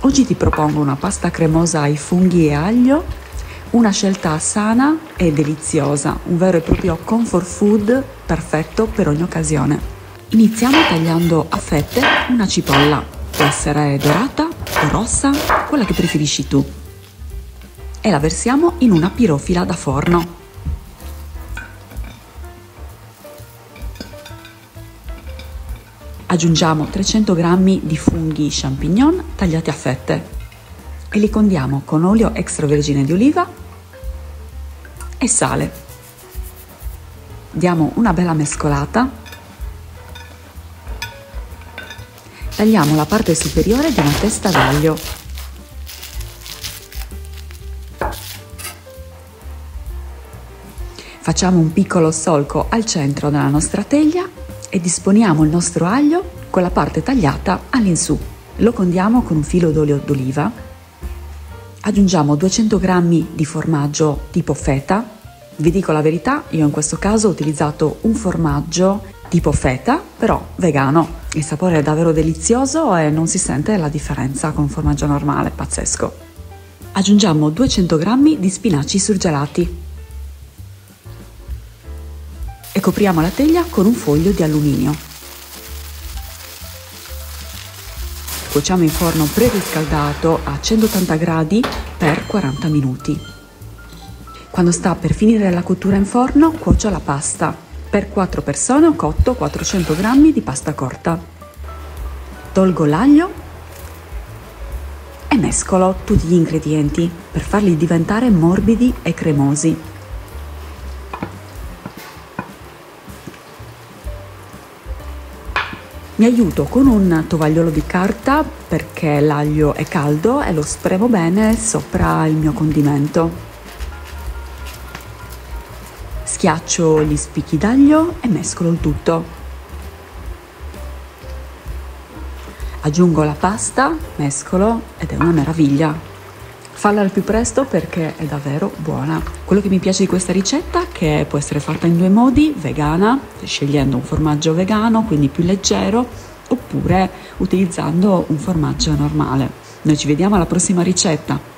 Oggi ti propongo una pasta cremosa ai funghi e aglio, una scelta sana e deliziosa, un vero e proprio comfort food perfetto per ogni occasione. Iniziamo tagliando a fette una cipolla, può essere dorata o rossa, quella che preferisci tu, e la versiamo in una pirofila da forno. Aggiungiamo 300 g di funghi champignon tagliati a fette e li condiamo con olio extravergine di oliva e sale. Diamo una bella mescolata. Tagliamo la parte superiore di una testa d'aglio. Facciamo un piccolo solco al centro della nostra teglia e disponiamo il nostro aglio con la parte tagliata all'insù. Lo condiamo con un filo d'olio d'oliva. Aggiungiamo 200 g di formaggio tipo feta. Vi dico la verità, io in questo caso ho utilizzato un formaggio tipo feta, però vegano. Il sapore è davvero delizioso e non si sente la differenza con formaggio normale, pazzesco. Aggiungiamo 200 g di spinaci surgelati e copriamo la teglia con un foglio di alluminio. Cuociamo in forno preriscaldato a 180 gradi per 40 minuti. Quando sta per finire la cottura in forno, cuocio la pasta. Per 4 persone ho cotto 400 g di pasta corta. Tolgo l'aglio e mescolo tutti gli ingredienti per farli diventare morbidi e cremosi. Mi aiuto con un tovagliolo di carta perché l'aglio è caldo e lo spremo bene sopra il mio condimento. Schiaccio gli spicchi d'aglio e mescolo il tutto. Aggiungo la pasta, mescolo ed è una meraviglia. Falla al più presto perché è davvero buona. Quello che mi piace di questa ricetta è che può essere fatta in due modi: vegana, scegliendo un formaggio vegano, quindi più leggero, oppure utilizzando un formaggio normale. Noi ci vediamo alla prossima ricetta.